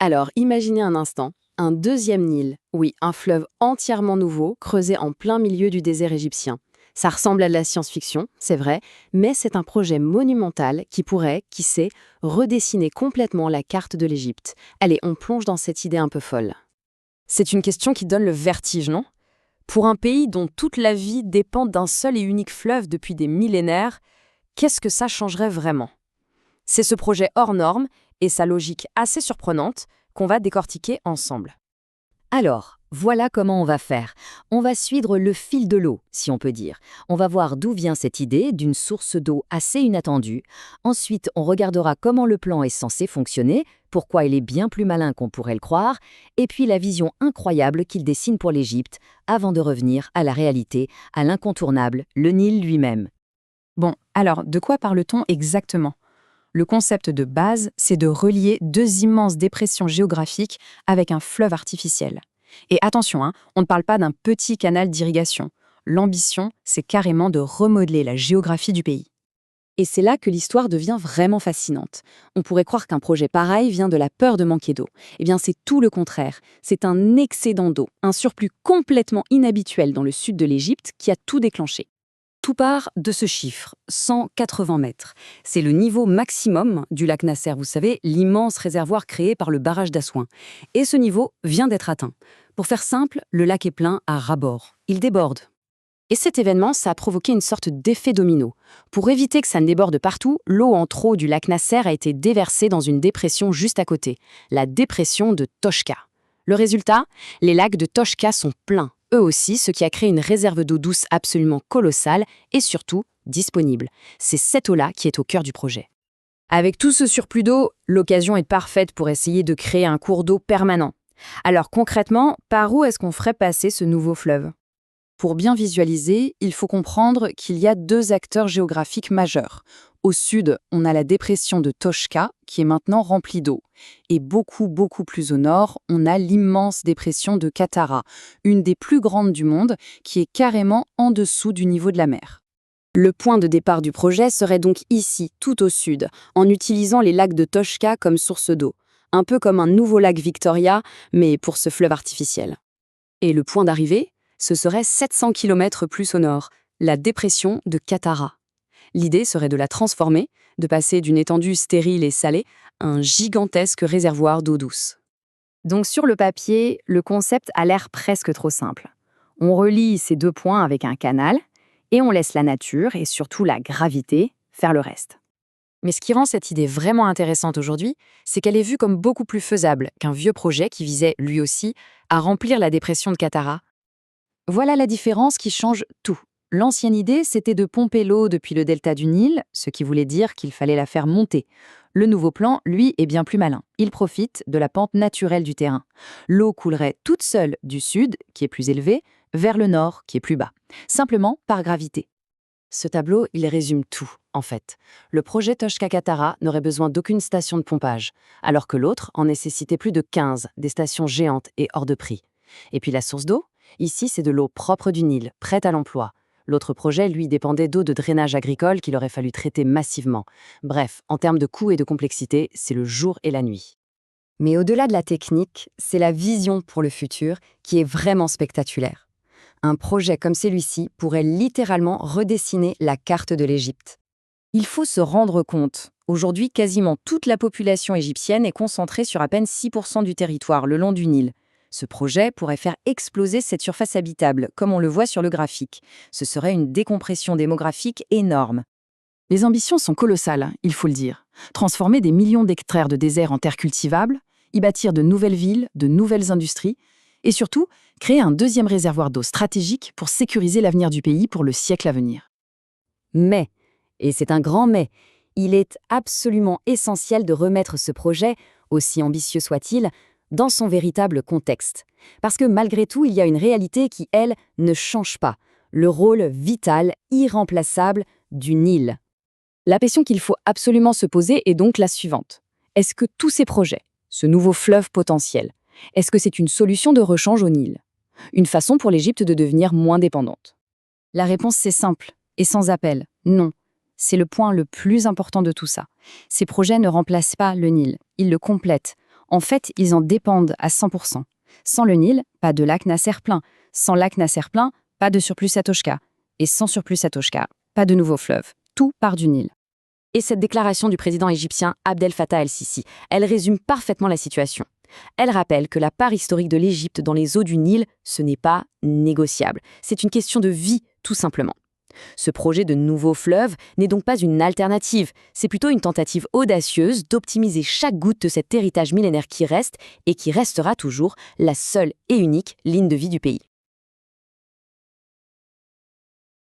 Alors, imaginez un instant, un deuxième Nil, oui, un fleuve entièrement nouveau, creusé en plein milieu du désert égyptien. Ça ressemble à de la science-fiction, c'est vrai, mais c'est un projet monumental qui pourrait, qui sait, redessiner complètement la carte de l'Égypte. Allez, on plonge dans cette idée un peu folle. C'est une question qui donne le vertige, non? Pour un pays dont toute la vie dépend d'un seul et unique fleuve depuis des millénaires, qu'est-ce que ça changerait vraiment? C'est ce projet hors norme et sa logique assez surprenante qu'on va décortiquer ensemble. Alors, voilà comment on va faire. On va suivre le fil de l'eau, si on peut dire. On va voir d'où vient cette idée d'une source d'eau assez inattendue. Ensuite, on regardera comment le plan est censé fonctionner, pourquoi il est bien plus malin qu'on pourrait le croire, et puis la vision incroyable qu'il dessine pour l'Égypte, avant de revenir à la réalité, à l'incontournable, le Nil lui-même. Bon, alors, de quoi parle-t-on exactement? Le concept de base, c'est de relier deux immenses dépressions géographiques avec un fleuve artificiel. Et attention, on ne parle pas d'un petit canal d'irrigation. L'ambition, c'est carrément de remodeler la géographie du pays. Et c'est là que l'histoire devient vraiment fascinante. On pourrait croire qu'un projet pareil vient de la peur de manquer d'eau. Eh bien, c'est tout le contraire. C'est un excédent d'eau, un surplus complètement inhabituel dans le sud de l'Égypte qui a tout déclenché. Tout part de ce chiffre, 180 mètres. C'est le niveau maximum du lac Nasser, vous savez, l'immense réservoir créé par le barrage d'Assouan. Et ce niveau vient d'être atteint. Pour faire simple, le lac est plein à ras-bord. Il déborde. Et cet événement, ça a provoqué une sorte d'effet domino. Pour éviter que ça ne déborde partout, l'eau en trop du lac Nasser a été déversée dans une dépression juste à côté, la dépression de Toshka. Le résultat, les lacs de Toshka sont pleins, eux aussi, ce qui a créé une réserve d'eau douce absolument colossale et surtout disponible. C'est cette eau-là qui est au cœur du projet. Avec tout ce surplus d'eau, l'occasion est parfaite pour essayer de créer un cours d'eau permanent. Alors concrètement, par où est-ce qu'on ferait passer ce nouveau fleuve? Pour bien visualiser, il faut comprendre qu'il y a deux acteurs géographiques majeurs. Au sud, on a la dépression de Toshka, qui est maintenant remplie d'eau. Et beaucoup plus au nord, on a l'immense dépression de Qattara, une des plus grandes du monde, qui est carrément en dessous du niveau de la mer. Le point de départ du projet serait donc ici, tout au sud, en utilisant les lacs de Toshka comme source d'eau. Un peu comme un nouveau lac Victoria, mais pour ce fleuve artificiel. Et le point d'arrivée, ce serait 700 km plus au nord, la dépression de Qattara. L'idée serait de la transformer, de passer d'une étendue stérile et salée à un gigantesque réservoir d'eau douce. Donc sur le papier, le concept a l'air presque trop simple. On relie ces deux points avec un canal et on laisse la nature et surtout la gravité faire le reste. Mais ce qui rend cette idée vraiment intéressante aujourd'hui, c'est qu'elle est vue comme beaucoup plus faisable qu'un vieux projet qui visait, lui aussi, à remplir la dépression de Qattara. Voilà la différence qui change tout. L'ancienne idée, c'était de pomper l'eau depuis le delta du Nil, ce qui voulait dire qu'il fallait la faire monter. Le nouveau plan, lui, est bien plus malin. Il profite de la pente naturelle du terrain. L'eau coulerait toute seule du sud, qui est plus élevé, vers le nord, qui est plus bas. Simplement par gravité. Ce tableau, il résume tout, en fait. Le projet Toshka-Qattara n'aurait besoin d'aucune station de pompage, alors que l'autre en nécessitait plus de 15, des stations géantes et hors de prix. Et puis la source d'eau? Ici, c'est de l'eau propre du Nil, prête à l'emploi. L'autre projet, lui, dépendait d'eau de drainage agricole qu'il aurait fallu traiter massivement. Bref, en termes de coût et de complexité, c'est le jour et la nuit. Mais au-delà de la technique, c'est la vision pour le futur qui est vraiment spectaculaire. Un projet comme celui-ci pourrait littéralement redessiner la carte de l'Égypte. Il faut se rendre compte, aujourd'hui, quasiment toute la population égyptienne est concentrée sur à peine 6% du territoire le long du Nil. Ce projet pourrait faire exploser cette surface habitable, comme on le voit sur le graphique. Ce serait une décompression démographique énorme. Les ambitions sont colossales, il faut le dire. Transformer des millions d'hectares de désert en terres cultivables, y bâtir de nouvelles villes, de nouvelles industries, et surtout, créer un deuxième réservoir d'eau stratégique pour sécuriser l'avenir du pays pour le siècle à venir. Mais, et c'est un grand mais, il est absolument essentiel de remettre ce projet, aussi ambitieux soit-il, dans son véritable contexte. Parce que malgré tout, il y a une réalité qui, elle, ne change pas. Le rôle vital, irremplaçable du Nil. La question qu'il faut absolument se poser est donc la suivante. Est-ce que tous ces projets, ce nouveau fleuve potentiel, est-ce que c'est une solution de rechange au Nil? Une façon pour l'Égypte de devenir moins dépendante? La réponse, c'est simple et sans appel, non. C'est le point le plus important de tout ça. Ces projets ne remplacent pas le Nil, ils le complètent. En fait, ils en dépendent à 100%. Sans le Nil, pas de lac Nasser plein. Sans lac Nasser plein, pas de surplus Satoshka. Et sans surplus Satoshka, pas de nouveau fleuve. Tout part du Nil. Et cette déclaration du président égyptien Abdel Fattah el-Sisi, elle résume parfaitement la situation. Elle rappelle que la part historique de l'Égypte dans les eaux du Nil, ce n'est pas négociable. C'est une question de vie, tout simplement. Ce projet de nouveau fleuve n'est donc pas une alternative, c'est plutôt une tentative audacieuse d'optimiser chaque goutte de cet héritage millénaire qui reste et qui restera toujours la seule et unique ligne de vie du pays.